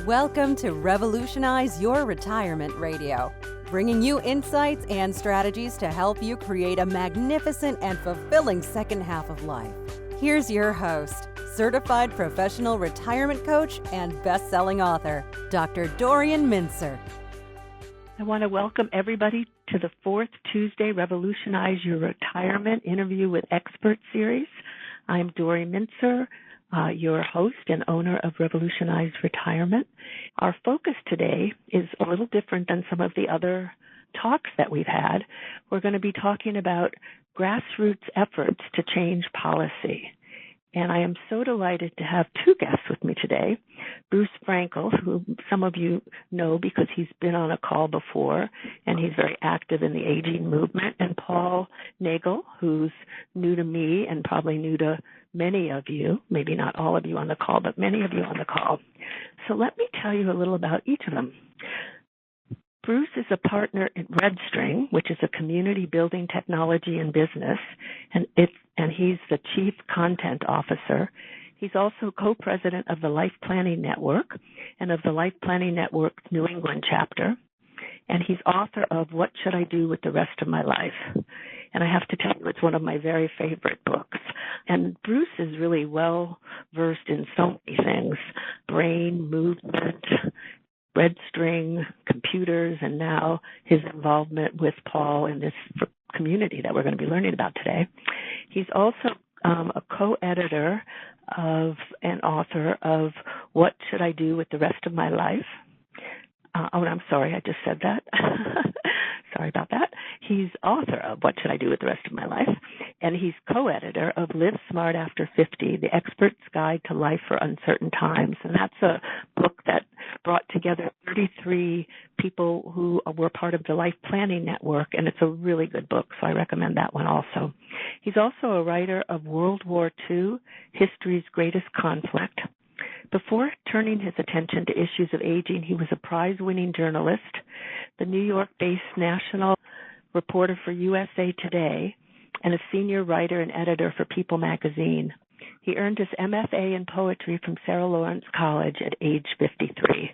Welcome to Revolutionize Your Retirement Radio, bringing you insights and strategies to help you create a magnificent and fulfilling second half of life. Here's your host, certified professional retirement coach and best-selling author, Dr. Dorian Mintzer. I want to welcome everybody to the fourth Tuesday Revolutionize Your Retirement Interview with Expert series. I'm Dorian Mintzer, your host and owner of Revolutionize Retirement. Our focus today is a little different than some of the other talks that we've had. We're going to be talking about grassroots efforts to change policy. And I am so delighted to have two guests with me today. Bruce Frankel, who some of you know because he's been on a call before, and he's very active in the aging movement, and Paul Nagle, who's new to me and probably new to many of you, maybe not all of you on the call, but many of you on the call. So let me tell you a little about each of them. Bruce is a partner at Redstring, which is a community building technology and business, and he's the chief content officer. He's also co-president of the Life Planning Network and of the Life Planning Network New England chapter. And he's author of What Should I Do with the Rest of My Life? And I have to tell you, it's one of my very favorite books. And Bruce is really well versed in so many things: brain, movement, Redstring, computers, and now his involvement with Paul in this community that we're going to be learning about today. He's also a co-editor of and author of What Should I Do with the Rest of My Life? I'm sorry, I just said that. Sorry about that. He's author of What Should I Do with the Rest of My Life? And he's co-editor of Live Smart After 50, The Expert's Guide to Life for Uncertain Times. And that's a book that brought together 33 people who were part of the Life Planning Network, and it's a really good book, so I recommend that one also. He's also a writer of World War II, History's Greatest Conflict. Before turning his attention to issues of aging, he was a prize-winning journalist, the New York-based national reporter for USA Today, and a senior writer and editor for People magazine. He earned his MFA in poetry from Sarah Lawrence College at age 53.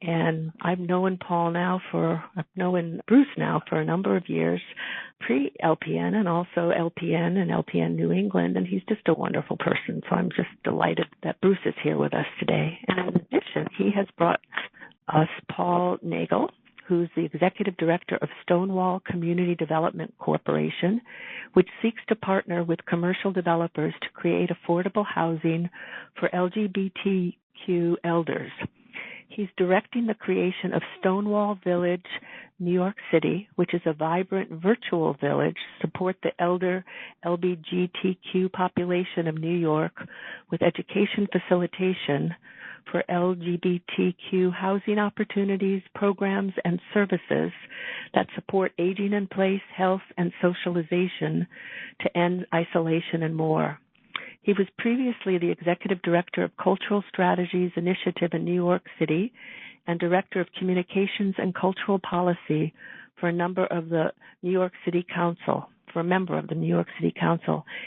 And I've known Bruce now for a number of years, pre-LPN and also LPN and LPN New England, and he's just a wonderful person. So I'm just delighted that Bruce is here with us today. And in addition, he has brought us Paul Nagle, who's the executive director of Stonewall Community Development Corporation, which seeks to partner with commercial developers to create affordable housing for LGBTQ elders. He's directing the creation of Stonewall Village, New York City, which is a vibrant virtual village to support the elder LGBTQ population of New York with education facilitation for LGBTQ housing opportunities, programs, and services that support aging in place, health, and socialization to end isolation and more. He was previously the executive director of Cultural Strategies Initiative in New York City and director of communications and cultural policy for a member of the New York City Council.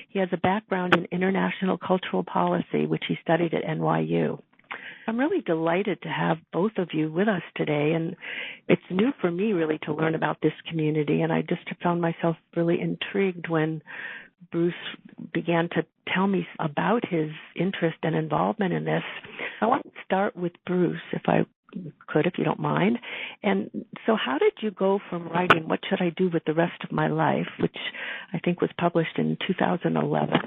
He has a background in international cultural policy, which he studied at NYU. I'm really delighted to have both of you with us today, and it's new for me really to learn about this community, and I just found myself really intrigued when Bruce began to tell me about his interest and involvement in this. I want to start with Bruce, if you don't mind. And so how did you go from writing What Should I Do with the Rest of My Life, which I think was published in 2011,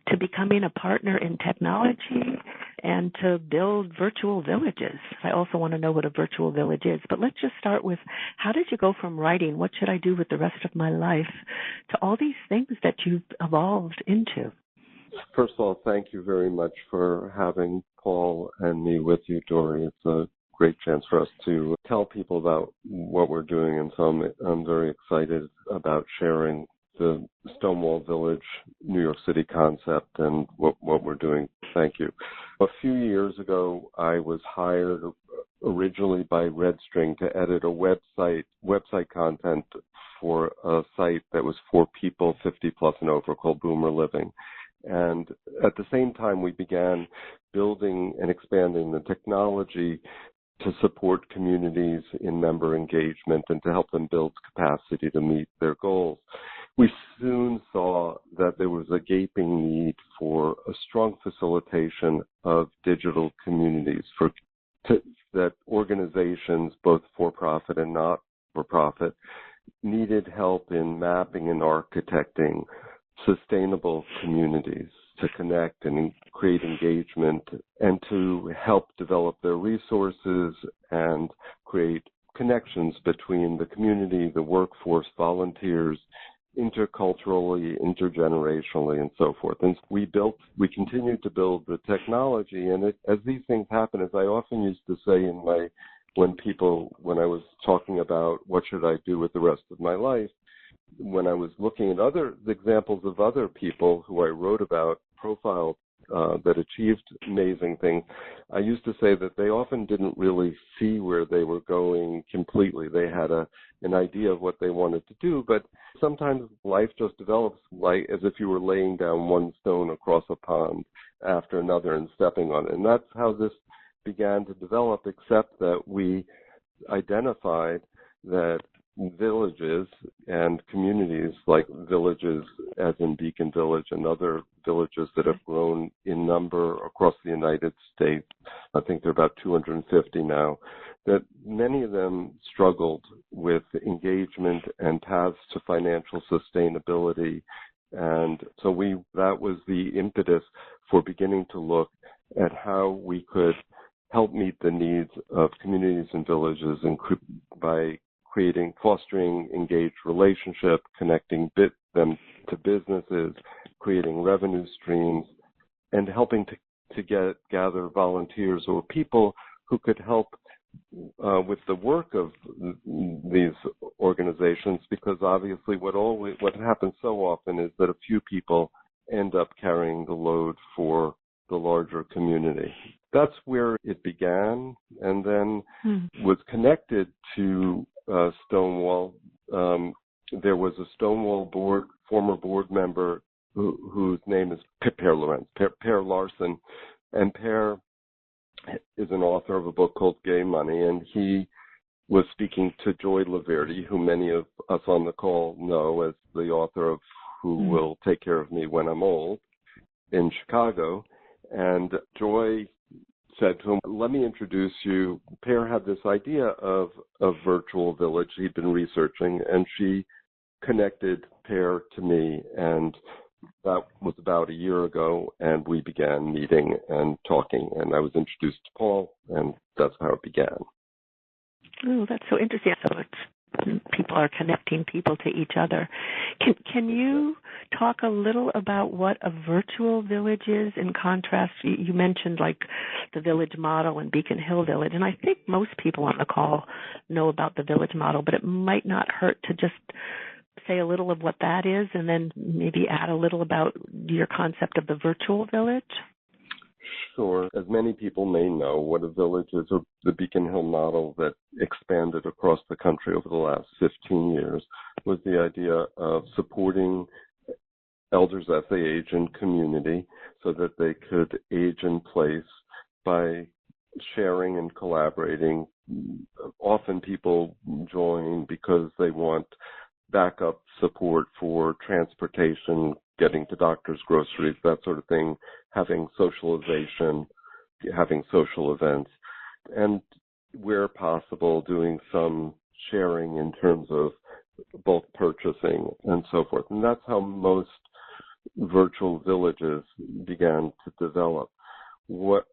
to becoming a partner in technology and to build virtual villages? I also want to know what a virtual village is, but let's just start with, how did you go from writing What Should I Do with the Rest of My Life to all these things that you've evolved into? First of all, thank you very much for having Paul and me with you, Dory. It's a great chance for us to tell people about what we're doing, and so I'm very excited about sharing the Stonewall Village, New York City concept and what we're doing. Thank you. A few years ago, I was hired originally by Redstring to edit a website content for a site that was for people 50 plus and over called Boomer Living. And at the same time, we began building and expanding the technology to support communities in member engagement and to help them build capacity to meet their goals. We soon saw that there was a gaping need for a strong facilitation of digital communities, that organizations, both for-profit and not-for-profit, needed help in mapping and architecting sustainable communities to connect and create engagement and to help develop their resources and create connections between the community, the workforce, volunteers, interculturally, intergenerationally, and so forth. And we continued to build the technology, and as these things happen, as I often used to say when I was talking about what should I do with the rest of my life, when I was looking at other examples of other people who I wrote about, profiles that achieved amazing things, I used to say that they often didn't really see where they were going completely. They had an idea of what they wanted to do, but sometimes life just develops like as if you were laying down one stone across a pond after another and stepping on it. And that's how this began to develop, except that we identified that villages and communities like villages as in Beacon Village and other villages that have grown in number across the United States, I think there are about 250 now, that many of them struggled with engagement and paths to financial sustainability. And so that was the impetus for beginning to look at how we could help meet the needs of communities and villages by fostering engaged relationship, connecting them to businesses, creating revenue streams, and helping to gather volunteers or people who could help with the work of these organizations, because obviously what happens so often is that a few people end up carrying the load for the larger community. That's where it began, and then was connected to Stonewall. There was a Stonewall former board member whose name is Per Larson, and Per is an author of a book called Gay Money, and he was speaking to Joy Laverty, who many of us on the call know as the author of Who Will Take Care of Me When I'm Old, in Chicago. And Joy said to him, let me introduce you. Per had this idea of a virtual village he'd been researching, and she connected Per to me, and that was about a year ago, and we began meeting and talking, and I was introduced to Paul, and that's how it began. Oh, that's so interesting. So people are connecting people to each other. Can you talk a little about what a virtual village is in contrast? You mentioned like the village model in Beacon Hill Village, and I think most people on the call know about the village model, but it might not hurt to just say a little of what that is and then maybe add a little about your concept of the virtual village. Sure. As many people may know, what a village is, or the Beacon Hill model that expanded across the country over the last 15 years, was the idea of supporting elders as they age in community so that they could age in place by sharing and collaborating. Often people join because they want backup support for transportation, getting to doctors, groceries, that sort of thing, having socialization, having social events, and where possible, doing some sharing in terms of bulk purchasing and so forth. And that's how most virtual villages began to develop.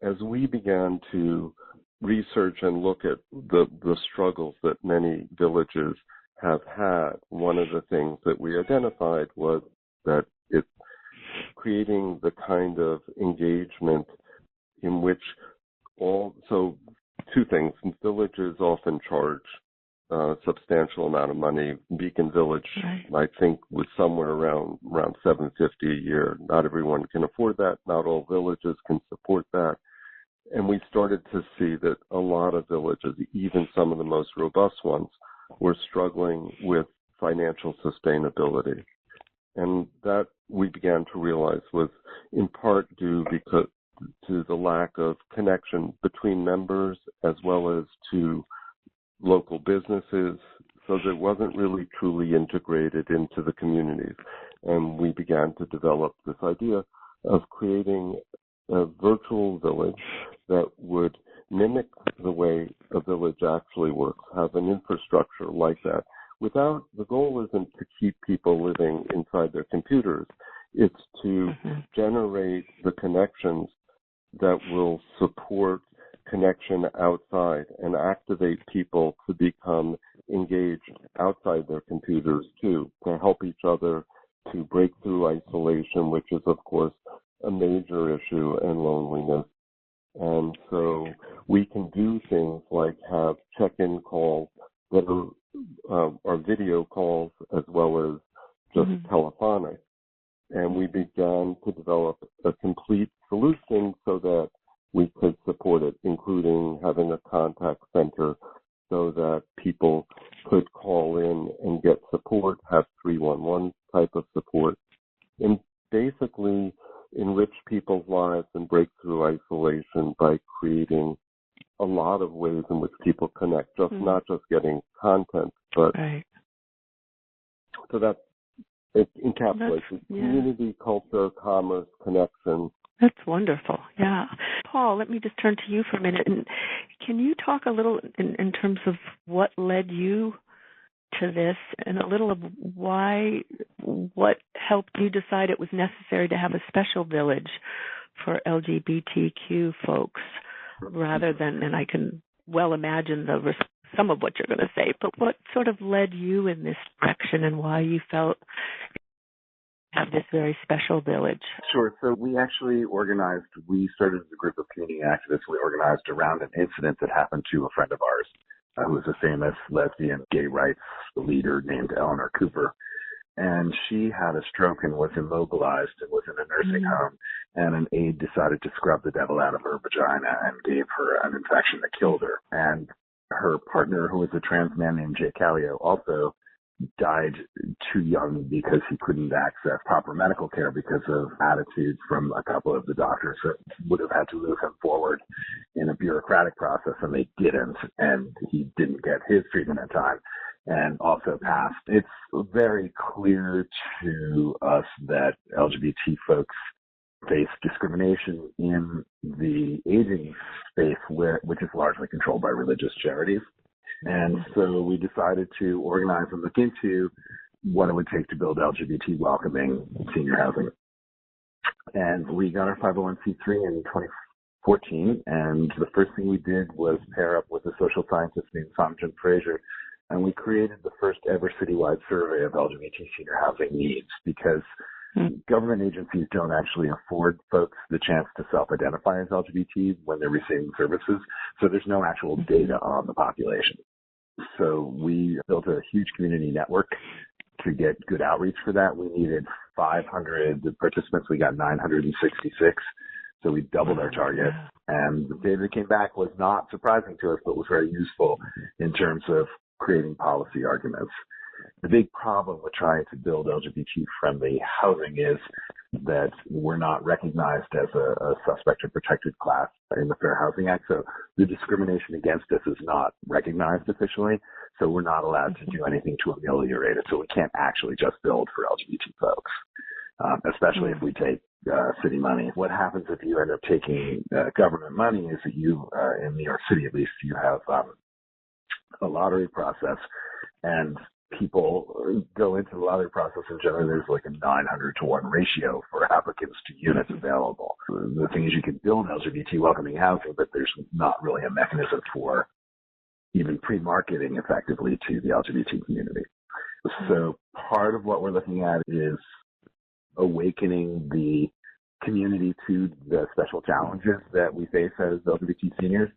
As we began to research and look at the struggles that many villages have had, one of the things that we identified was that it's creating the kind of engagement in which so two things. Villages often charge a substantial amount of money. Beacon Village, right, I think, was somewhere around $750 a year. Not everyone can afford that. Not all villages can support that. And we started to see that a lot of villages, even some of the most robust ones, were struggling with financial sustainability. And that we began to realize was in part due to the lack of connection between members as well as to local businesses, so that it wasn't really truly integrated into the communities. And we began to develop this idea of creating a virtual village that would mimic the way a village actually works, have an infrastructure like that. The goal isn't to keep people living inside their computers. It's to generate the connections that will support connection outside and activate people to become engaged outside their computers too, to help each other to break through isolation, which is, of course, a major issue, and loneliness. And so we can do things like have check-in calls that are video calls as well as just telephonic. And we began to develop a complete solution so that we could support it, including having a contact center so that people could call in and get support, have 311 type of support, and basically enrich people's lives and break through isolation by creating a lot of ways in which people connect, not just getting content, but so that it encapsulates community, culture, commerce, connection. That's wonderful. Yeah. Paul, let me just turn to you for a minute. And can you talk a little in terms of what led you to this and a little of what helped you decide it was necessary to have a special village for LGBTQ folks rather than, and I can well imagine some of what you're going to say, but what sort of led you in this direction and why you felt have this very special village? Sure. So we started as a group of community activists. We organized around an incident that happened to a friend of ours who was a famous lesbian gay rights leader named Eleanor Cooper. And she had a stroke and was immobilized and was in a nursing home. And an aide decided to scrub the devil out of her vagina and gave her an infection that killed her. And her partner, who was a trans man named Jay Callio, also died too young because he couldn't access proper medical care because of attitudes from a couple of the doctors that would have had to move him forward in a bureaucratic process, and they didn't, and he didn't get his treatment in time and also passed. It's very clear to us that LGBT folks face discrimination in the aging space, which is largely controlled by religious charities. And so we decided to organize and look into what it would take to build LGBT welcoming senior housing. And we got our 501c3 in 2014. And the first thing we did was pair up with a social scientist named Samjin Fraser. And we created the first ever citywide survey of LGBT senior housing needs, because government agencies don't actually afford folks the chance to self-identify as LGBT when they're receiving services. So there's no actual data on the population. So we built a huge community network to get good outreach for that. We needed 500 participants. We got 966. So we doubled our target. And the data that came back was not surprising to us, but was very useful in terms of creating policy arguments. The big problem with trying to build LGBT-friendly housing is that we're not recognized as a suspect or protected class in the Fair Housing Act. So the discrimination against us is not recognized officially. So we're not allowed to do anything to ameliorate it. So we can't actually just build for LGBT folks, especially if we take city money. What happens if you end up taking government money is that you, in New York City at least, you have a lottery process, and people go into the lottery process, and generally there's like a 900-to-1 ratio for applicants to units available. The thing is, you can build LGBT welcoming housing, but there's not really a mechanism for even pre-marketing effectively to the LGBT community. So part of what we're looking at is awakening the community to the special challenges that we face as LGBT seniors,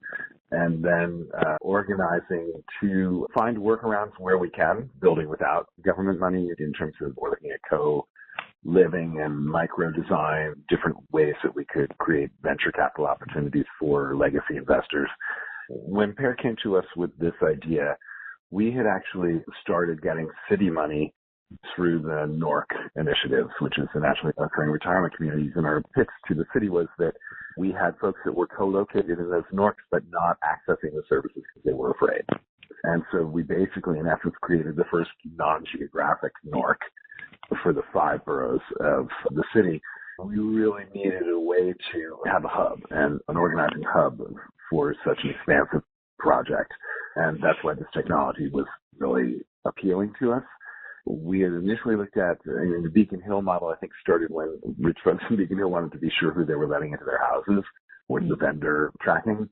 and then organizing to find workarounds where we can, building without government money in terms of we're looking at co-living and micro-design, different ways that we could create venture capital opportunities for legacy investors. When Pear came to us with this idea, we had actually started getting city money through the NORC initiatives, which is the Nationally Occurring Retirement Communities. And our pitch to the city was that we had folks that were co-located in those NORCs but not accessing the services because they were afraid. And so we basically, in essence, created the first non-geographic NORC for the 5 boroughs of the city. We really needed a way to have a hub and an organizing hub for such an expansive project. And that's why this technology was really appealing to us. We had initially looked at the Beacon Hill model, I think, started when rich folks in Beacon Hill wanted to be sure who they were letting into their houses with the vendor tracking.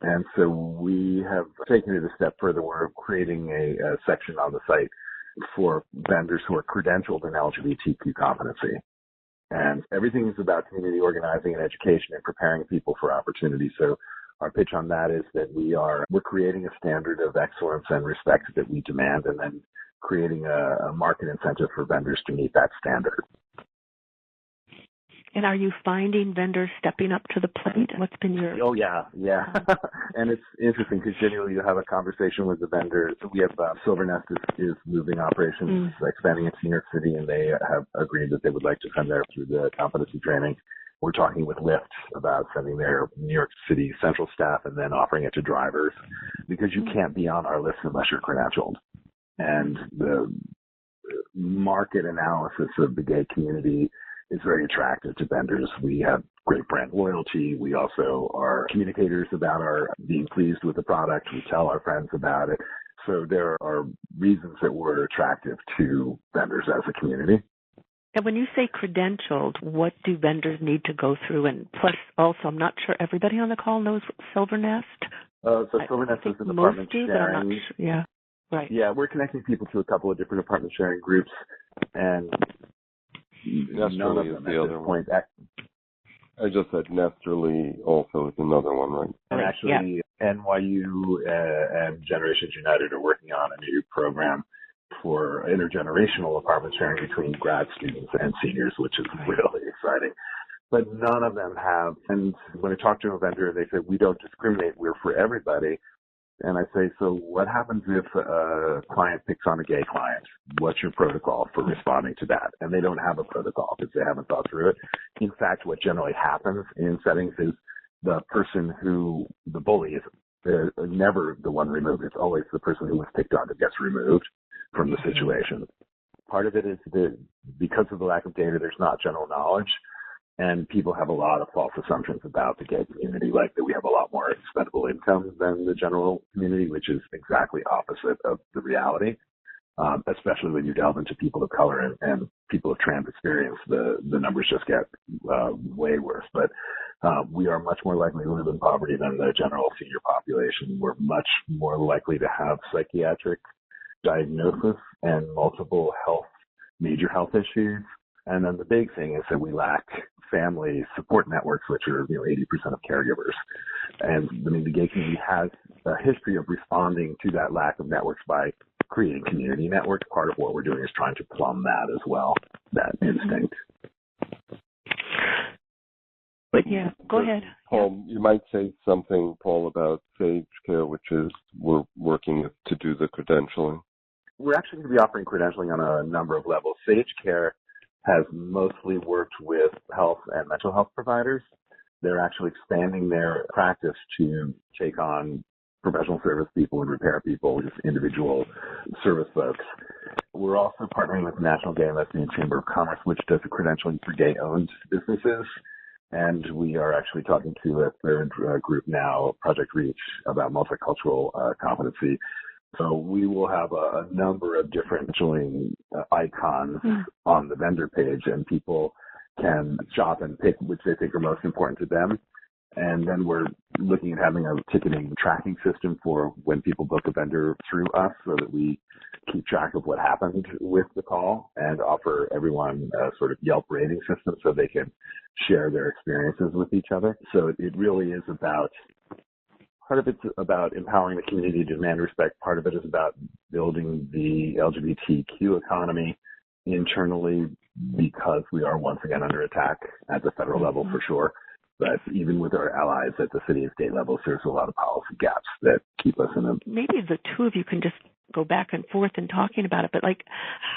And so we have taken it a step further. We're creating a section on the site for vendors who are credentialed in LGBTQ competency. And everything is about community organizing and education and preparing people for opportunity. So our pitch on that is that we're creating a standard of excellence and respect that we demand, and then creating a market incentive for vendors to meet that standard. And are you finding vendors stepping up to the plate? What's been your... Oh, yeah. And it's interesting because generally you have a conversation with the vendors. We have Silver Nest is moving operations, expanding into New York City, and they have agreed that they would like to send there through the competency training. We're talking with Lyft about sending their New York City central staff and then offering it to drivers, because you can't be on our list unless you're credentialed. And the market analysis of the gay community is very attractive to vendors. We have great brand loyalty. We also are communicators about our being pleased with the product. We tell our friends about it. So there are reasons that we're attractive to vendors as a community. And when you say credentialed, what do vendors need to go through? And plus, also, I'm not sure everybody on the call knows Silver Nest. So Silver Nest is an apartment sharing. Yeah, right. Yeah, we're connecting people to a couple of different apartment sharing groups, and none of them at this point. I just said Nesterly also is another one, right? And actually, NYU and Generations United are working on a new program for intergenerational apartment sharing between grad students and seniors, which is really exciting. But none of them have. And when I talk to a vendor, they say, we don't discriminate, we're for everybody. And I say, so what happens if a client picks on a gay client? What's your protocol for responding to that? And they don't have a protocol because they haven't thought through it. In fact, what generally happens in settings is the person who, the bully, is never the one removed. It's always the person who was picked on that gets removed from the situation. Part of it is that because of the lack of data, there's not general knowledge. And people have a lot of false assumptions about the gay community, like that we have a lot more expendable income than the general community, which is exactly opposite of the reality, especially when you delve into people of color and people of trans experience. The numbers just get way worse. But we are much more likely to live in poverty than the general senior population. We're much more likely to have psychiatric diagnosis and multiple major health issues. And then the big thing is that we lack family support networks, which are 80% of caregivers. And I mean, the gay community has a history of responding to that lack of networks by creating community networks. Part of what we're doing is trying to plumb that as well, that instinct. But yeah, go ahead. Paul, you might say something, Paul, about Sage Care, which is we're working to do the credentialing. We're actually going to be offering credentialing on a number of levels. Sage Care has mostly worked with health and mental health providers. They're actually expanding their practice to take on professional service people and repair people, just individual service folks. We're also partnering with the National Gay and Lesbian Chamber of Commerce, which does the credentialing for gay-owned businesses. And we are actually talking to a third group now, Project Reach, about multicultural competency. So we will have a number of different credentialing icons on the vendor page, and people can shop and pick which they think are most important to them. And then we're looking at having a ticketing tracking system for when people book a vendor through us so that we keep track of what happened with the call and offer everyone a sort of Yelp rating system so they can share their experiences with each other. So it really is about, part of it's about empowering the community to demand respect. Part of it is about building the LGBTQ economy internally, because we are once again under attack at the federal level for sure. But even with our allies at the city and state levels, there's a lot of policy gaps that keep us in a... Maybe the two of you can just go back and forth in talking about it, but like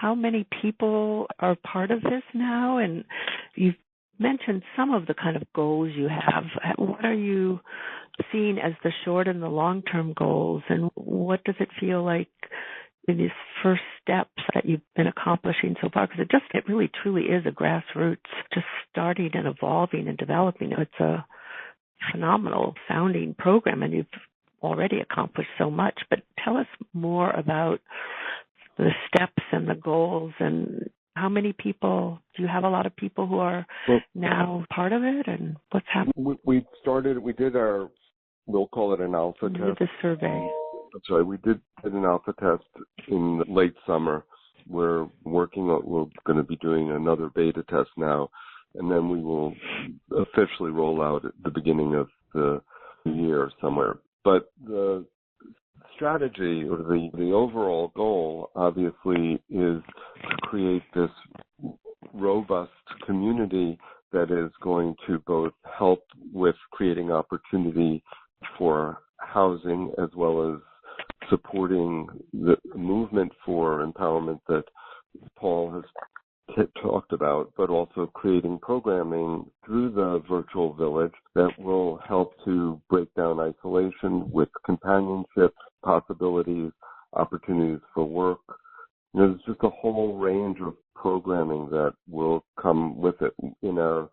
how many people are part of this now? And you've mentioned some of the kind of goals you have. What are you seeing as the short and the long-term goals, and what does it feel like in these first steps that you've been accomplishing so far? Because it really truly is a grassroots, just starting and evolving and developing. It's a phenomenal sounding program, and you've already accomplished so much. But tell us more about the steps and the goals, and how many people, do you have a lot of people who are now part of it, and what's happening? We did our, we'll call it an alpha test. The survey. That's right. We did an alpha test in late summer. We're going to be doing another beta test now, and then we will officially roll out at the beginning of the year somewhere. But the strategy, or the overall goal, obviously, is to create this robust community that is going to both help with creating opportunity for housing as well as supporting the movement for empowerment that Paul has talked about, but also creating programming through the virtual village that will help to break down isolation with companionship, possibilities, opportunities for work. There's just a whole range of programming that will come with it. In our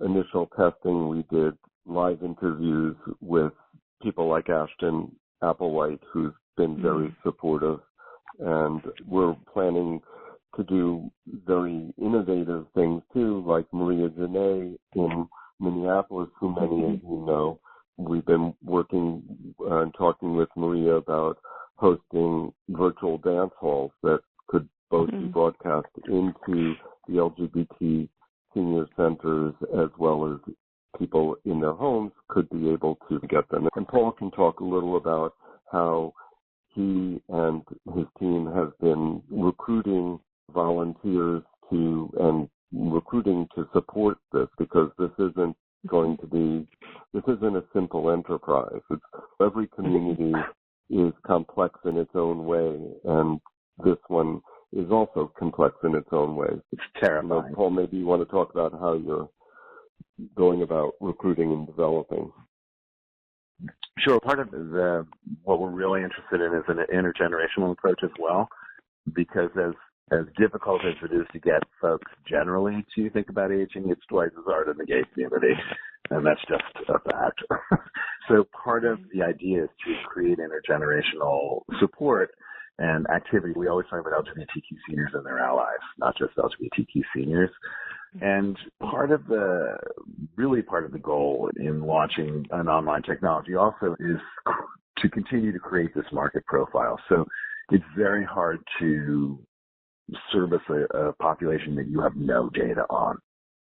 initial testing, we did live interviews with people like Ashton Applewhite, who's been very supportive, and we're planning to do very innovative things too, like Maria Janae in Minneapolis, who many of you know. We've been working and talking with Maria about hosting virtual dance halls that could both be broadcast into the LGBT senior centers, as well as people in their homes could be able to get them. And Paul can talk a little about how he and his team have been recruiting volunteers and recruiting to support this, because this isn't a simple enterprise. Every community is complex in its own way, and this one is also complex in its own way. It's terrifying. Paul, maybe you want to talk about how you're going about recruiting and developing. Sure. Part of what we're really interested in is an intergenerational approach as well, because as difficult as it is to get folks generally to think about aging, it's twice as hard in the gay community, and that's just a fact. So part of the idea is to create intergenerational support and activity. We always talk about LGBTQ seniors and their allies, not just LGBTQ seniors. And part of the goal in launching an online technology also is to continue to create this market profile. So it's very hard to service a population that you have no data on.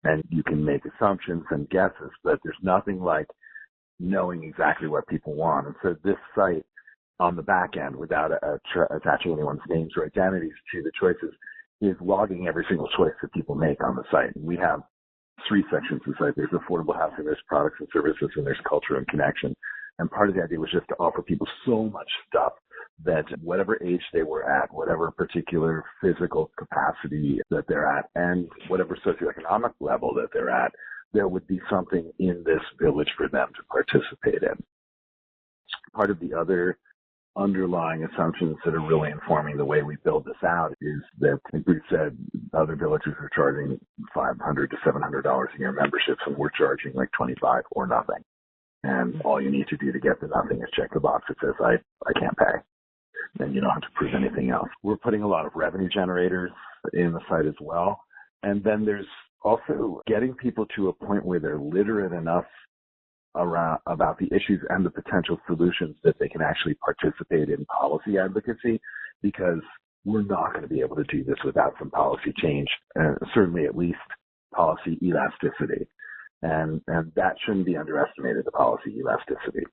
And you can make assumptions and guesses, but there's nothing like knowing exactly what people want. And so this site on the back end, without attaching anyone's names or identities to the choices, is logging every single choice that people make on the site. And we have 3 sections of the site. There's affordable housing, there's products and services, and there's culture and connection. And part of the idea was just to offer people so much stuff that whatever age they were at, whatever particular physical capacity that they're at, and whatever socioeconomic level that they're at, there would be something in this village for them to participate in. Part of the other underlying assumptions that are really informing the way we build this out is that, like we said, other villages are charging $500 to $700 a year memberships, and we're charging like $25 or nothing. And all you need to do to get the nothing is check the box that says, I can't pay. And you don't have to prove anything else. We're putting a lot of revenue generators in the site as well. And then there's also getting people to a point where they're literate enough about the issues and the potential solutions that they can actually participate in policy advocacy, because we're not going to be able to do this without some policy change, certainly at least policy elasticity. And that shouldn't be underestimated, the policy elasticity.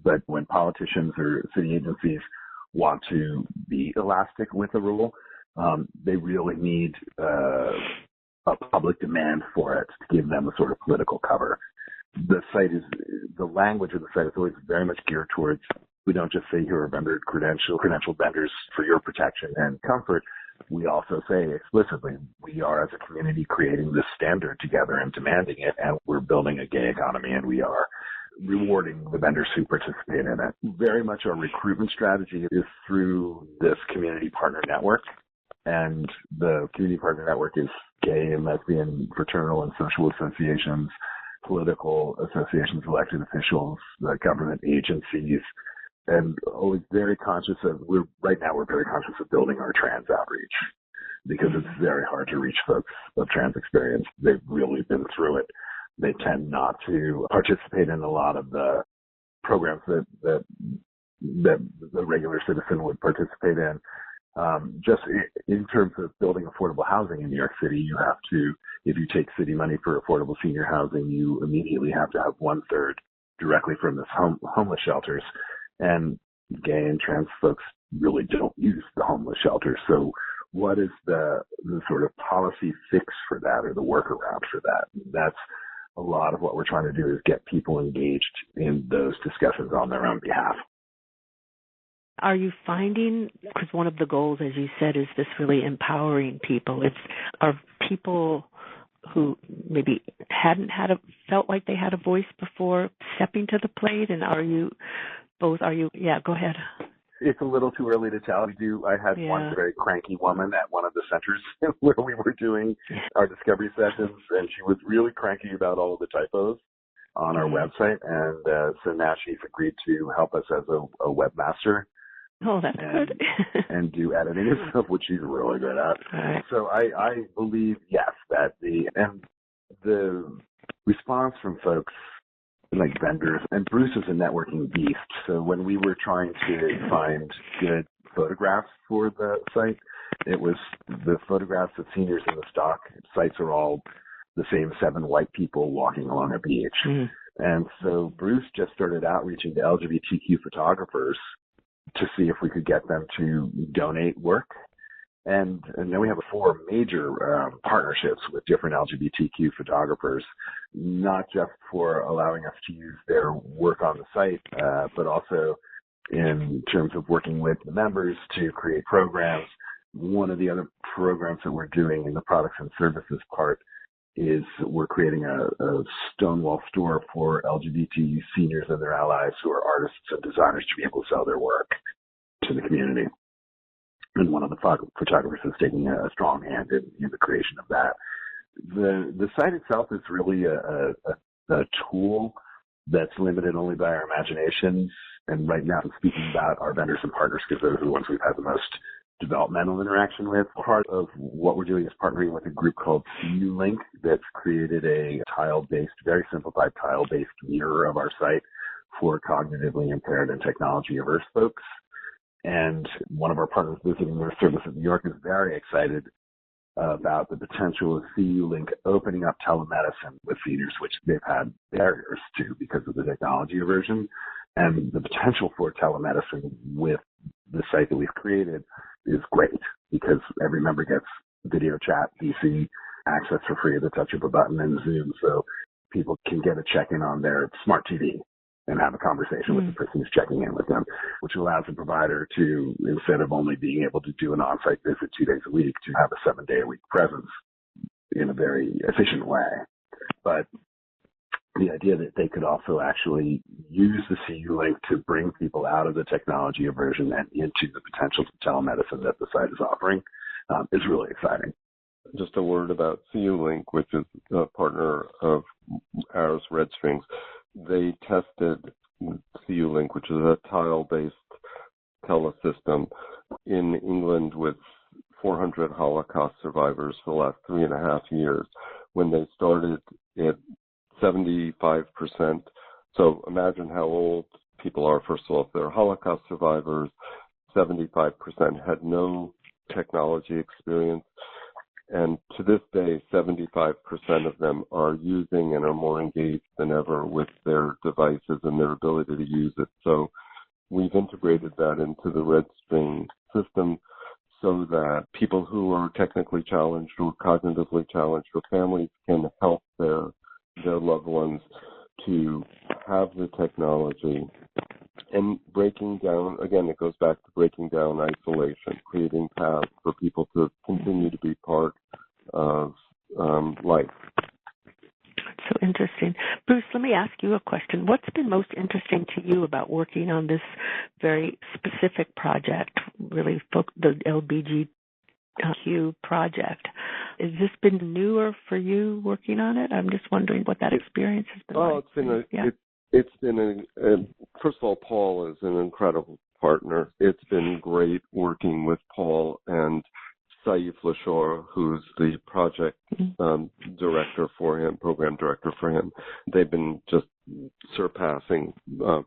But when politicians or city agencies want to be elastic with a rule, they really need a public demand for it to give them a sort of political cover. The language of the site is always very much geared towards We don't just say here are vendor credentialed vendors for your protection and comfort. We also say explicitly, we are as a community creating this standard together and demanding it, and we're building a gay economy, and we are rewarding the vendors who participate in it. Very much our recruitment strategy is through this community partner network, and the community partner network is gay and lesbian, fraternal and social associations, political associations, elected officials, government agencies, and always very conscious of, we're very conscious of building our trans outreach, because it's very hard to reach folks of trans experience. They've really been through it. They tend not to participate in a lot of the programs that the regular citizen would participate in. Just in terms of building affordable housing in New York City, you have to, if you take city money for affordable senior housing, you immediately have to have 1/3 directly from the homeless shelters. And gay and trans folks really don't use the homeless shelters. So what is the sort of policy fix for that, or the workaround for that? That's a lot of what we're trying to do, is get people engaged in those discussions on their own behalf. Are you finding, because one of the goals, as you said, is this really empowering people, are people who maybe felt like they had a voice before stepping to the plate, and yeah, go ahead. It's a little too early to tell. I had one very cranky woman at one of the centers where we were doing our discovery sessions, and she was really cranky about all of the typos on our website. And so now she's agreed to help us as a webmaster. Oh, that's good. And do editing and stuff, which she's really good at. Right. So I believe, yes, that the response from folks like vendors, and Bruce is a networking beast. So when we were trying to find good photographs for the site, it was the photographs of seniors in the stock sites are all the same 7 white people walking along a beach. Mm. And so Bruce just started outreaching to LGBTQ photographers to see if we could get them to donate work. And then we have 4 major partnerships with different LGBTQ photographers, not just for allowing us to use their work on the site, but also in terms of working with the members to create programs. One of the other programs that we're doing in the products and services part is we're creating a Stonewall store for LGBT seniors and their allies who are artists and designers to be able to sell their work to the community. And one of the photographers is taking a strong hand in the creation of that. The site itself is really a tool that's limited only by our imaginations. And right now I'm speaking about our vendors and partners, because those are the ones we've had the most developmental interaction with. Part of what we're doing is partnering with a group called CU Link that's created a very simplified tile-based mirror of our site for cognitively impaired and technology-averse folks. And one of our partners visiting their service in New York is very excited about the potential of CU Link opening up telemedicine with seniors, which they've had barriers to because of the technology aversion. And the potential for telemedicine with the site that we've created is great, because every member gets video chat, DC access for free at the touch of a button in Zoom, so people can get a check-in on their smart TV and have a conversation with the person who's checking in with them, which allows the provider to, instead of only being able to do an on-site visit 2 days a week, to have a 7-day-a-week presence in a very efficient way. But the idea that they could also actually use the CU Link to bring people out of the technology aversion and into the potential of telemedicine that the site is offering is really exciting. Just a word about CU Link, which is a partner of ours, Redstring. They tested CU Link, which is a tile-based telesystem, in England with 400 Holocaust survivors for the last 3.5 years. When they started at 75%, so imagine how old people are. First of all, if they're Holocaust survivors, 75% had no technology experience. And to this day, 75% of them are using and are more engaged than ever with their devices and their ability to use it. So we've integrated that into the Redstring system so that people who are technically challenged or cognitively challenged or families can help their loved ones to have the technology And breaking down, again, it goes back to breaking down isolation, creating paths for people to continue to be part of life. So interesting. Bruce, let me ask you a question. What's been most interesting to you about working on this very specific project, really the LGBTQ project? Has this been newer for you working on it? I'm just wondering what that experience has been like. It's been first of all, Paul is an incredible partner. It's been great working with Paul and Saif Lashore, who's the project director for him, program director for him. They've been just surpassing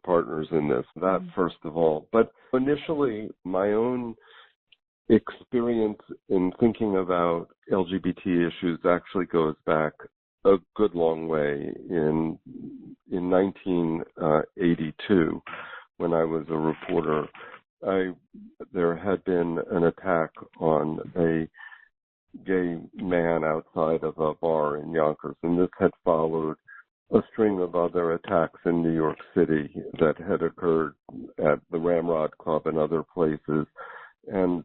partners in this. That first of all. But initially, my own experience in thinking about LGBT issues actually goes back a good long way. In 1982, when I was a reporter, there had been an attack on a gay man outside of a bar in Yonkers, and this had followed a string of other attacks in New York City that had occurred at the Ramrod Club and other places. And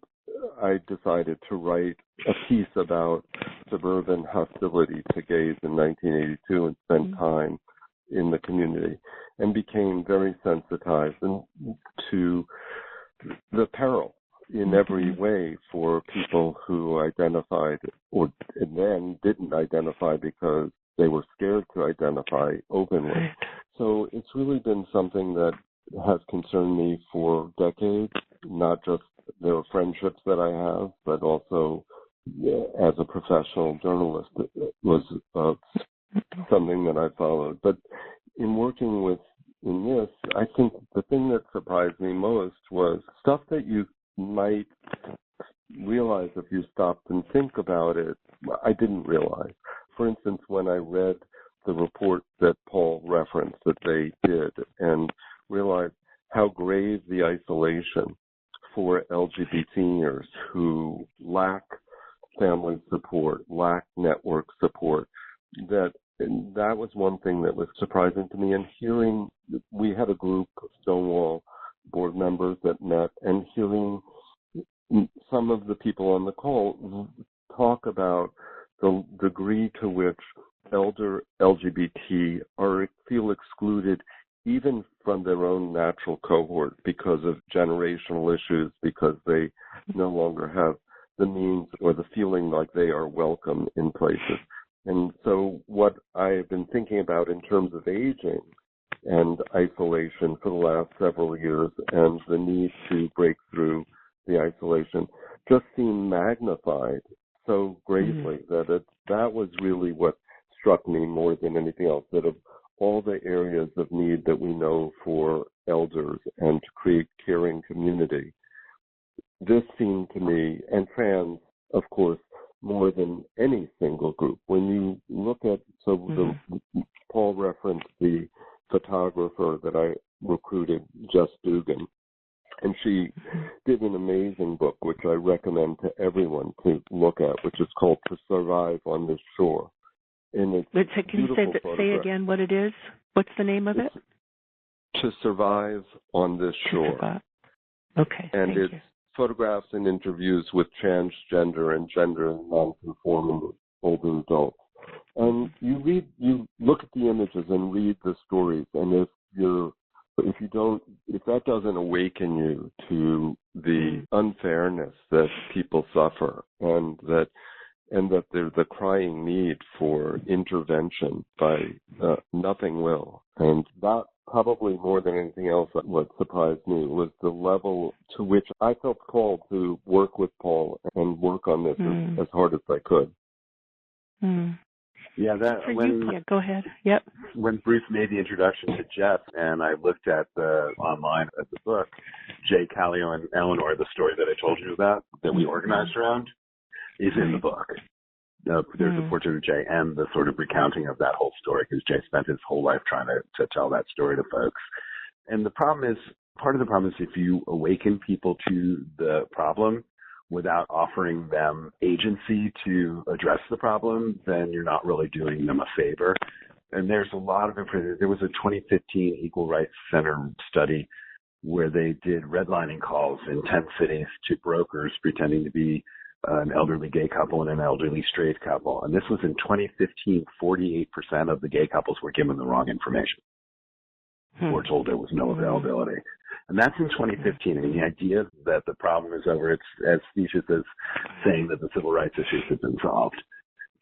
I decided to write a piece about suburban hostility to gays in 1982 and spend time in the community, and became very sensitized to the peril in every way for people who identified or then didn't identify because they were scared to identify openly. Right. So it's really been something that has concerned me for decades, not just the friendships that I have, but also as a professional journalist. It was something that I followed. But in working in this, I think the thing that surprised me most was stuff that you might realize if you stopped and think about it, I didn't realize. For instance, when I read the report that Paul referenced that they did and realized how grave the isolation for LGBT seniors who lack family support, lack network support, that was one thing that was surprising to me. And hearing, we had a group of Stonewall board members that met, and hearing some of the people on the call talk about the degree to which elder LGBT feel excluded even from their own natural cohort because of generational issues, because they no longer have the means or the feeling like they are welcome in places. And so what I have been thinking about in terms of aging and isolation for the last several years and the need to break through the isolation just seemed magnified so greatly that was really what struck me more than anything else, that of all the areas of need that we know for elders and to create caring community, this seemed to me, and trans, of course, more than any single group. When you look at, Paul referenced the photographer that I recruited, Jess Dugan, and she did an amazing book, which I recommend to everyone to look at, which is called To Survive on This Shore. And it's can you say again what it is? What's the name of it? To Survive on This Shore. Okay. And it's photographs and interviews with transgender and gender nonconforming older adults. And you look at the images and read the stories, and if that doesn't awaken you to the unfairness that people suffer, and that there's a crying need for intervention by nothing will. And that probably more than anything else, what surprised me was the level to which I felt called to work with Paul and work on this as hard as I could. Yeah, go ahead. Yep. When Bruce made the introduction to Jeff, and I looked at online at the book, Jay, Callio, and Eleanor, the story that I told you about that we organized around, is in the book. There's a portrait of Jay and the sort of recounting of that whole story, because Jay spent his whole life trying to tell that story to folks. And part of the problem is if you awaken people to the problem without offering them agency to address the problem, then you're not really doing them a favor. And there's a lot of information. There was a 2015 Equal Rights Center study where they did redlining calls in 10 cities to brokers pretending to be an elderly gay couple and an elderly straight couple. And this was in 2015, 48% of the gay couples were given the wrong information or told there was no availability. And that's in 2015. I mean, the idea that the problem is over, it's as specious as saying that the civil rights issues have been solved.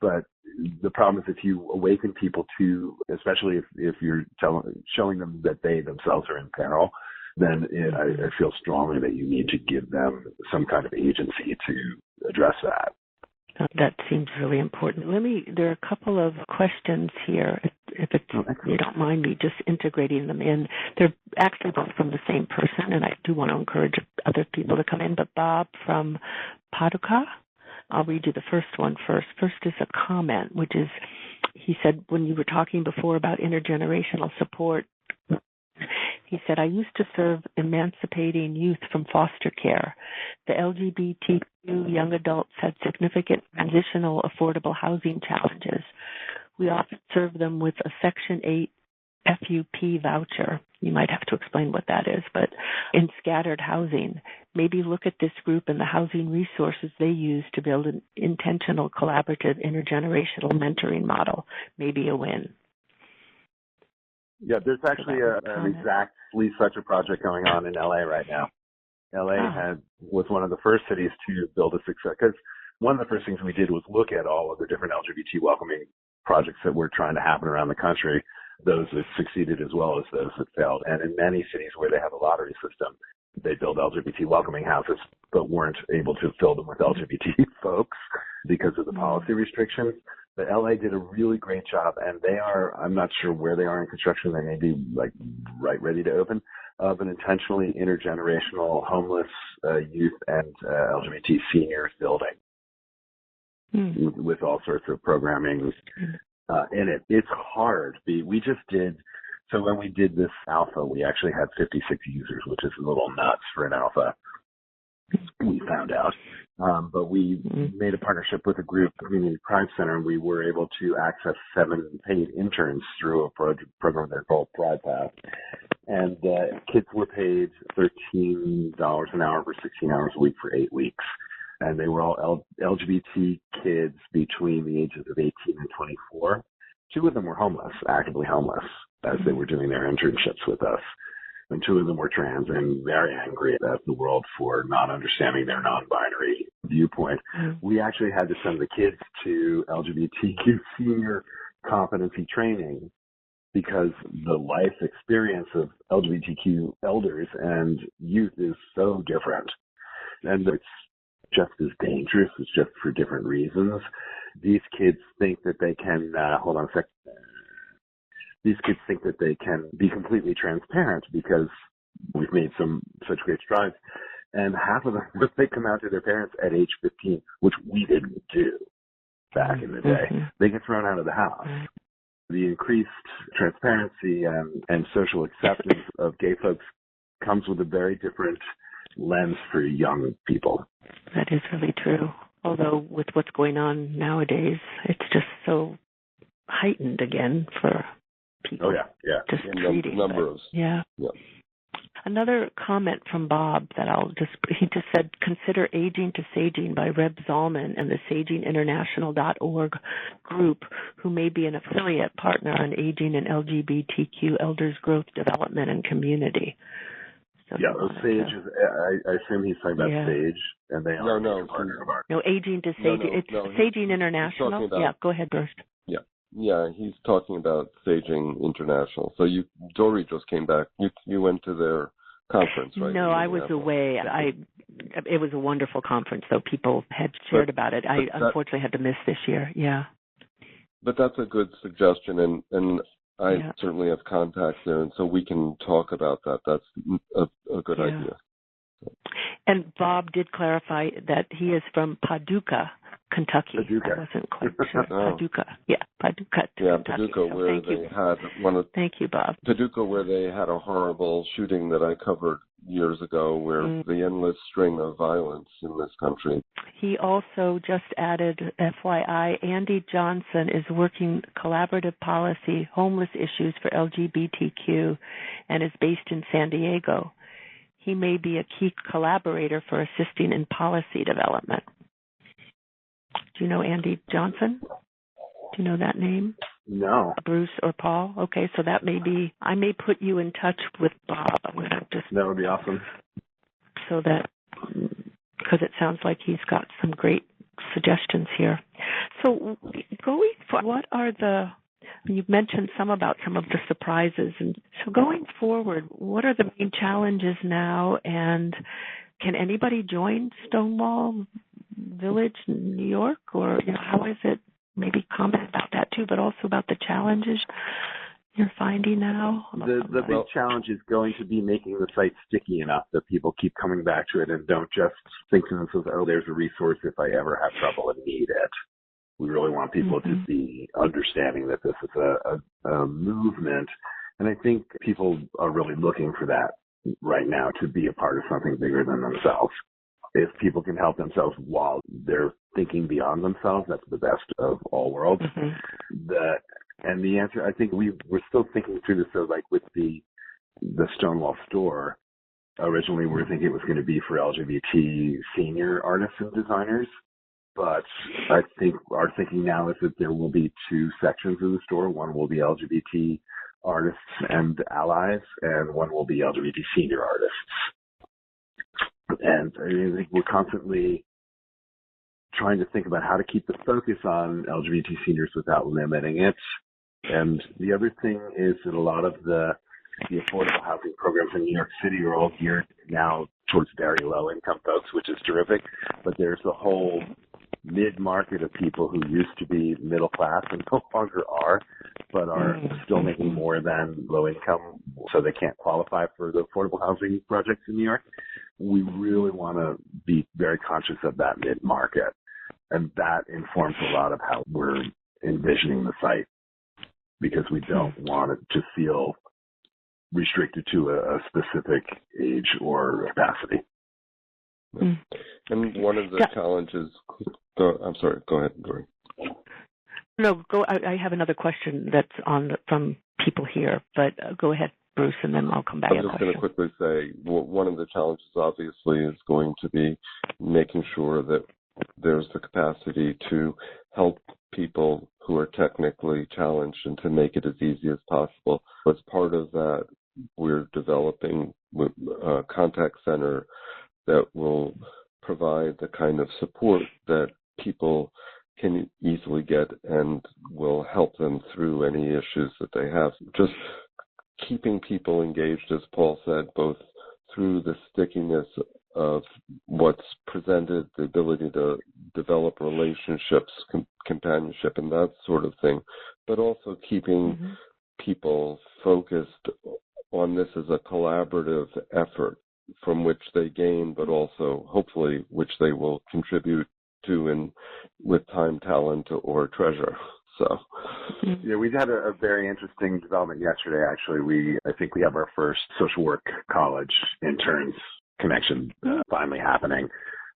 But the problem is if you awaken people to, especially if you're showing them that they themselves are in peril, then I feel strongly that you need to give them some kind of agency to address that. That seems really important. There are a couple of questions here, if you don't mind me just integrating them in. They're actually both from the same person, and I do want to encourage other people to come in. But Bob from Paducah, I'll read you the first one first. First is a comment, which is, he said, when you were talking before about intergenerational support, he said, I used to serve emancipating youth from foster care. The LGBTQ young adults had significant transitional affordable housing challenges. We often serve them with a Section 8 FUP voucher. You might have to explain what that is, but in scattered housing. Maybe look at this group and the housing resources they use to build an intentional, collaborative, intergenerational mentoring model. Maybe a win. Yeah, there's actually an exactly such a project going on in LA right now. LA was one of the first cities to build a success, because one of the first things we did was look at all of the different LGBT welcoming projects that were trying to happen around the country, those that succeeded as well as those that failed. And in many cities where they have a lottery system, they build LGBT welcoming houses, but weren't able to fill them with LGBT folks because of the policy restrictions. But LA did a really great job, and they are, I'm not sure where they are in construction, they may be like right ready to open, of an intentionally intergenerational homeless youth and LGBT seniors building with all sorts of programming in it. It's hard. We just did, so when we did this alpha, we actually had 56 users, which is a little nuts for an alpha, we found out. But we made a partnership with a group, Community Pride Center, and we were able to access 7 paid interns through a program they called Pride Path. And kids were paid $13 an hour for 16 hours a week for 8 weeks. And they were all LGBT kids between the ages of 18 and 24. 2 of them were homeless, actively homeless, as they were doing their internships with us. And 2 of them were trans and very angry at the world for not understanding their non-binary viewpoint. We actually had to send the kids to LGBTQ senior competency training because the life experience of LGBTQ elders and youth is so different. And it's just as dangerous. It's just for different reasons. These kids think that they can, hold on a sec. These kids think that they can be completely transparent because we've made such great strides. And half of them, they come out to their parents at age 15, which we didn't do back in the day. They get thrown out of the house. The increased transparency and social acceptance of gay folks comes with a very different lens for young people. That is really true. Although with what's going on nowadays, it's just so heightened again for people. Oh, yeah. Just treating. Yeah. Another comment from Bob that he just said, consider Aging to Saging by Reb Zalman and the SagingInternational.org group, who may be an affiliate partner on aging and LGBTQ elders growth, development, and community. So Sage is, I assume he's talking about Sage, and they are a partner of ours. No, Aging to Saging. It's Saging International. Go ahead, Burst. Yeah, he's talking about Saging International. So Dory just came back. You went to their conference, right? No, I was away. It was a wonderful conference, though. People had shared about it. I unfortunately had to miss this year. Yeah. But that's a good suggestion, and I certainly have contacts there, and so we can talk about that. That's a good idea. And Bob did clarify that he is from Paducah, Kentucky. I wasn't quite sure. Paducah. Yeah, Paducah. Paducah, where they had Thank you, Bob. Paducah, where they had a horrible shooting that I covered years ago, where the endless string of violence in this country. He also just added, FYI, Andy Johnson is working collaborative policy, homeless issues for LGBTQ, and is based in San Diego. he may be a key collaborator for assisting in policy development. Do you know Andy Johnson? Do you know that name? No. Bruce or Paul? Okay, so that may be, I may put you in touch with Bob. I'm going to just. That would be awesome. So that, because it sounds like he's got some great suggestions here. So going for, what are the, you've mentioned some about some of the surprises, and so going forward, what are the main challenges now, and can anybody join Stonewall Village in New York, or how is it? Maybe comment about that too, but also about the challenges you're finding now. The big challenge is going to be making the site sticky enough that people keep coming back to it and don't just think to themselves, oh, there's a resource if I ever have trouble and need it. We really want people to be understanding that this is a movement. And I think people are really looking for that right now, to be a part of something bigger than themselves. If people can help themselves while they're thinking beyond themselves, that's the best of all worlds. And the answer, I think we're still thinking through this. So like with the Stonewall store, originally we were thinking it was going to be for LGBT senior artists and designers. But I think our thinking now is that there will be two sections of the store. One will be LGBT artists and allies, and one will be LGBT senior artists. And I think we're constantly trying to think about how to keep the focus on LGBT seniors without limiting it. And the other thing is that a lot of the affordable housing programs in New York City are all geared now towards very low income folks, which is terrific. But there's a whole mid-market of people who used to be middle class and no longer are, but are still making more than low income, so they can't qualify for the affordable housing projects in New York. We really want to be very conscious of that mid-market, and that informs a lot of how we're envisioning the site, because we don't want it to feel restricted to a specific age or capacity. And one of the challenges, I'm sorry, go ahead, Dory. No, go. I have another question that's from people here, but go ahead, Bruce, and then I'll come back. I'm just going to quickly say, one of the challenges obviously is going to be making sure that there's the capacity to help people who are technically challenged and to make it as easy as possible. As part of that, we're developing a contact center that will provide the kind of support that people can easily get and will help them through any issues that they have. Just keeping people engaged, as Paul said, both through the stickiness of what's presented, the ability to develop relationships, companionship, and that sort of thing, but also keeping people focused on this as a collaborative effort from which they gain, but also hopefully which they will contribute to in with time, talent, or treasure. So, yeah, we had a very interesting development yesterday. Actually, I think we have our first social work college interns connection finally happening.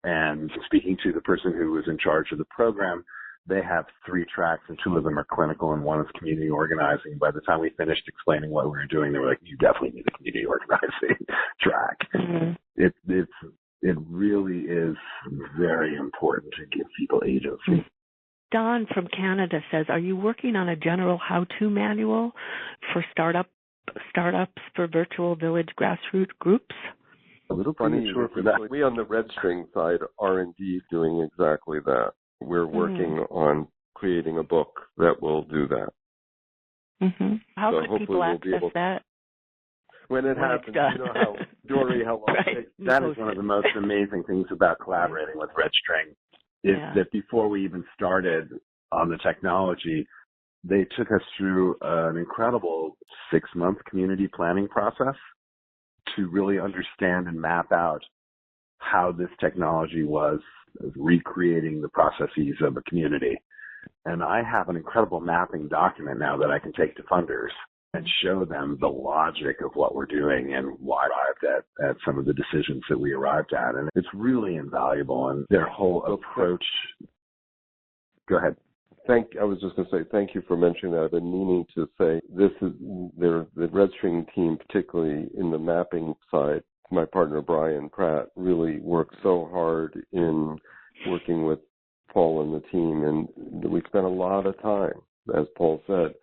And speaking to the person who was in charge of the program, they have 3 tracks, and 2 of them are clinical, and 1 is community organizing. By the time we finished explaining what we were doing, they were like, "You definitely need a community organizing track." It really is very important to give people agency. Don from Canada says, "Are you working on a general how-to manual for startups for virtual village grassroots groups?" A little funny for that. We on the Redstring side are indeed doing exactly that. We're working on creating a book that will do that. How can people access that? When it happens, you know how, Dory, how long it takes. That is one of the most amazing things about collaborating with Redstring, is that before we even started on the technology, they took us through an incredible 6-month community planning process to really understand and map out how this technology was recreating the processes of a community. And I have an incredible mapping document now that I can take to funders and show them the logic of what we're doing and why I arrived at some of the decisions that we arrived at. And it's really invaluable. And their whole approach. Go ahead. I was just going to say thank you for mentioning that. I've been meaning to say this is the Redstring team, particularly in the mapping side, my partner Brian Pratt really worked so hard in working with Paul and the team, and we spent a lot of time, as Paul said,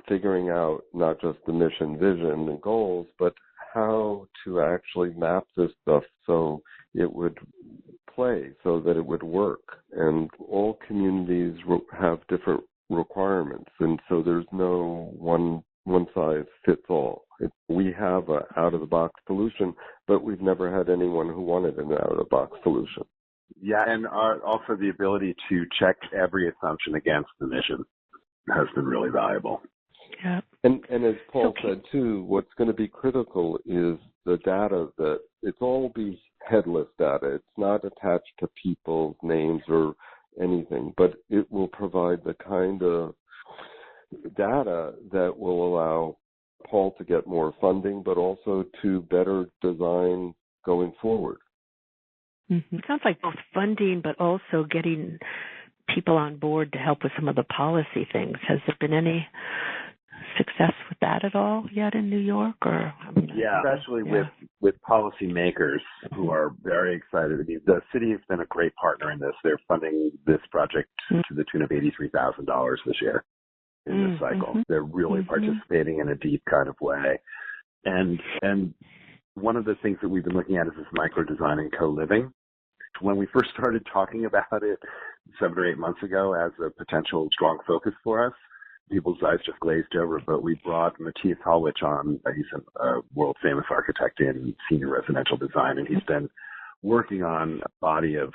figuring out not just the mission, vision, and goals, but how to actually map this stuff so it would play, so that it would work. And all communities have different requirements, and so there's no one size fits all. We have an out-of-the-box solution, but we've never had anyone who wanted an out-of-the-box solution. Yeah, and also the ability to check every assumption against the mission has been really valuable. Yeah. And as Paul said, too, what's going to be critical is the data that it's all be headless data. It's not attached to people's names or anything, but it will provide the kind of data that will allow Paul to get more funding, but also to better design going forward. Mm-hmm. It sounds like both funding, but also getting people on board to help with some of the policy things. Has there been any success with that at all yet in New York? Especially with policymakers who are very excited. I mean, the city has been a great partner in this. They're funding this project to the tune of $83,000 this year in this cycle. Mm-hmm. They're really participating in a deep kind of way. And one of the things that we've been looking at is this micro-design and co-living. When we first started talking about it 7 or 8 months ago as a potential strong focus for us, people's eyes just glazed over, but we brought Matthias Hallwich on. He's a world-famous architect in senior residential design, and he's been working on a body of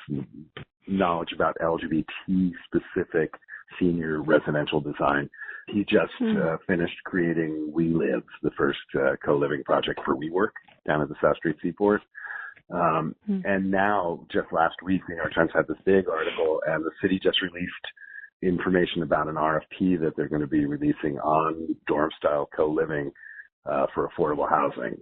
knowledge about LGBT-specific senior residential design. He just finished creating We Live, the first co-living project for WeWork down at the South Street Seaport. And now, just last week, the New York Times had this big article, and the city just released information about an RFP that they're going to be releasing on dorm-style co-living for affordable housing.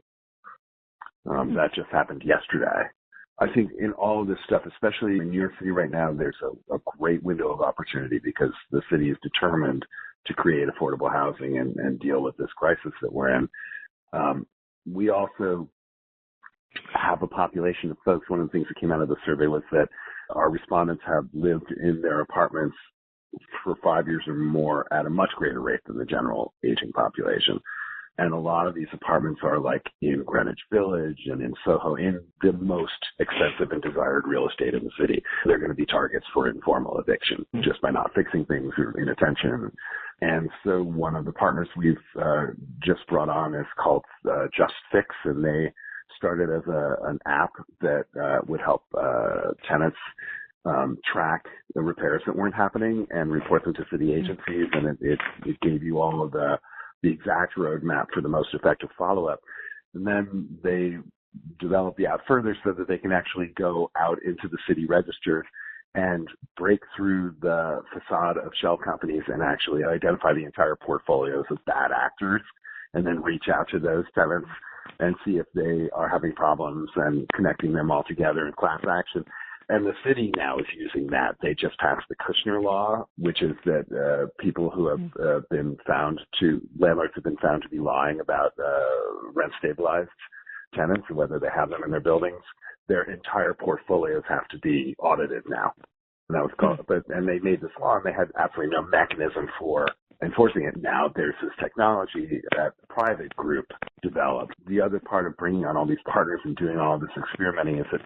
That just happened yesterday. I think in all of this stuff, especially in New York City right now, there's a great window of opportunity because the city is determined to create affordable housing and deal with this crisis that we're in. We also have a population of folks. One of the things that came out of the survey was that our respondents have lived in their apartments for 5 years or more at a much greater rate than the general aging population. And a lot of these apartments are like in Greenwich Village and in Soho, in the most expensive and desired real estate in the city. They're going to be targets for informal eviction just by not fixing things or inattention. And so one of the partners we've just brought on is called Just Fix, and they started as an app that would help tenants track the repairs that weren't happening and report them to city agencies, and it gave you all of the exact roadmap for the most effective follow-up. And then they developed the app further so that they can actually go out into the city register and break through the facade of shell companies and actually identify the entire portfolios of bad actors, and then reach out to those tenants and see if they are having problems and connecting them all together in class action. And the city now is using that. They just passed the Kushner law, which is that people who have landlords have been found to be lying about rent-stabilized tenants and whether they have them in their buildings, their entire portfolios have to be audited now. And that was called, and they made this law, and they had absolutely no mechanism for enforcing it. Now there's this technology that a private group developed. The other part of bringing on all these partners and doing all this experimenting is that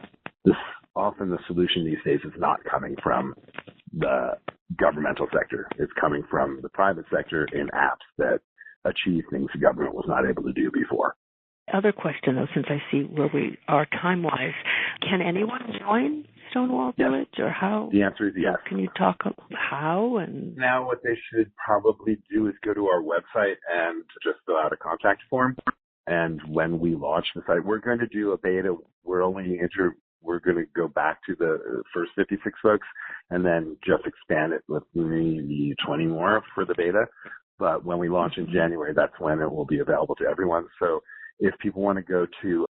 often the solution these days is not coming from the governmental sector. It's coming from the private sector in apps that achieve things the government was not able to do before. Other question, though, since I see where we are time-wise, can anyone join Stonewall Village, or how? The answer is yes. Can you talk how? And now what they should probably do is go to our website and just fill out a contact form. And when we launch the site, we're going to do a beta. We're going to go back to the first 56 folks and then just expand it with maybe 20 more for the beta. But when we launch in January, that's when it will be available to everyone. So if people want to go to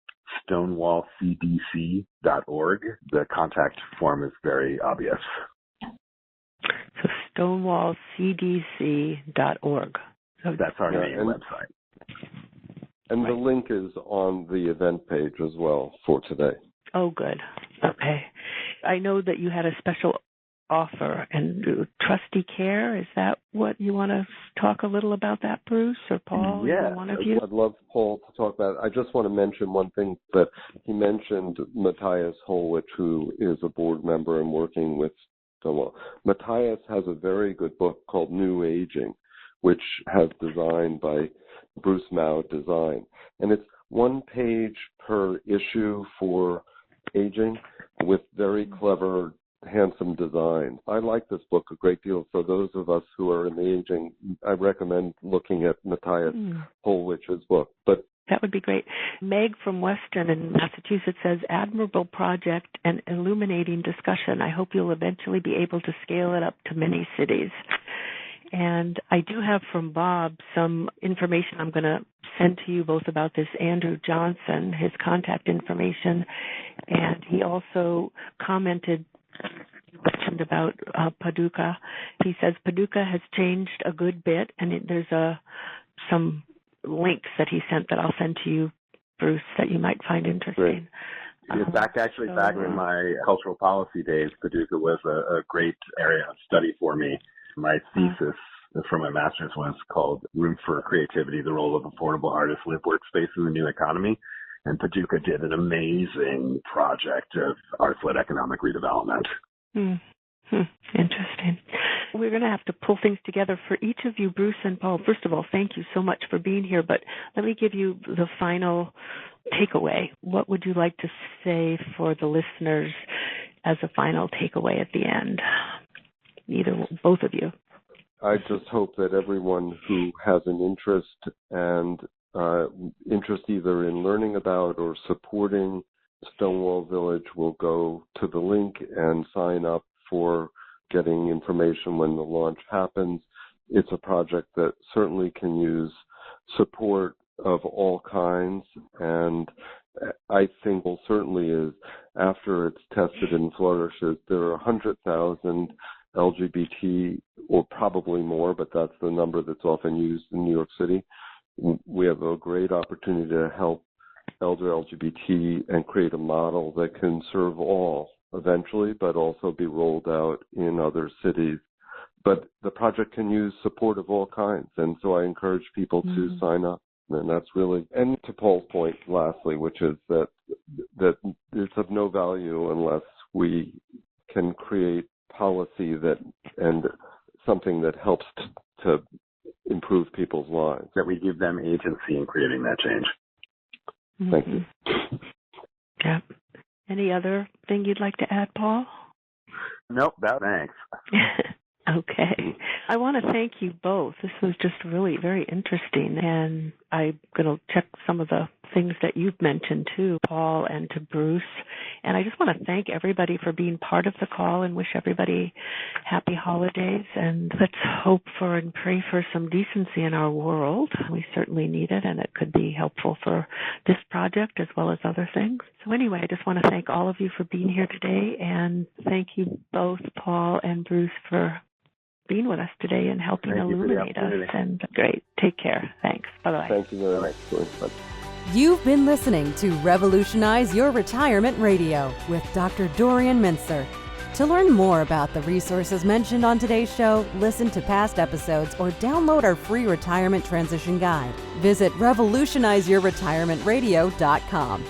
stonewallcdc.org, the contact form is very obvious. So stonewallcdc.org. So that's our main website. And Right. the link is on the event page as well for today. Oh, good. Okay. I know that you had a special offer and trustee care. Is that what you want to talk a little about that, Bruce or Paul? Yeah. Either one of you? I'd love Paul to talk about it. I just want to mention one thing that he mentioned, Matthias Holwich, who is a board member and working with Stonewall. Matthias has a very good book called New Aging, which has designed by Bruce Mao Design. And it's one page per issue for aging with very clever, handsome design. I like this book a great deal. So those of us who are in the aging, I recommend looking at Matthias Holwich's book. But that would be great. Meg from Western in Massachusetts says, admirable project and illuminating discussion. I hope you'll eventually be able to scale it up to many cities. And I do have from Bob some information I'm going to send to you both about this Andrew Johnson, his contact information, and he also commented, mentioned about Paducah. He says Paducah has changed a good bit, and there's some links that he sent that I'll send to you, Bruce, that you might find interesting. Great. Back in my cultural policy days, Paducah was a great area of study for me. My thesis for my master's was called Room for Creativity, the Role of Affordable Artists Live Workspace in the New Economy. And Paducah did an amazing project of arts-led economic redevelopment. Interesting. We're going to have to pull things together for each of you, Bruce and Paul. First of all, thank you so much for being here, but let me give you the final takeaway. What would you like to say for the listeners as a final takeaway at the end? Both of you. I just hope that everyone who has an interest and interest either in learning about or supporting Stonewall Village will go to the link and sign up for getting information when the launch happens. It's a project that certainly can use support of all kinds, and I think certainly is, after it's tested and flourishes, there are 100,000 LGBT, or probably more, but that's the number that's often used in New York City. We have a great opportunity to help elder LGBT and create a model that can serve all eventually, but also be rolled out in other cities. But the project can use support of all kinds, and so I encourage people to sign up. And that's really, and to Paul's point, lastly, which is that it's of no value unless we can create policy and something that helps to improve people's lives. That we give them agency in creating that change. Thank you. Yeah. Any other thing you'd like to add, Paul? Nope, thanks. Okay. I want to thank you both. This was just really very interesting, and I'm going to check some of the things that you've mentioned too, Paul, and to Bruce. And I just want to thank everybody for being part of the call and wish everybody happy holidays. And let's hope for and pray for some decency in our world. We certainly need it, and it could be helpful for this project as well as other things. So anyway, I just want to thank all of you for being here today, and thank you both, Paul and Bruce, for being with us today and helping illuminate us. And great. Take care. Thanks. Bye-bye. Thank you very much. You've been listening to Revolutionize Your Retirement Radio with Dr. Dorian Mintzer. To learn more about the resources mentioned on today's show, listen to past episodes, or download our free retirement transition guide, visit revolutionizeyourretirementradio.com.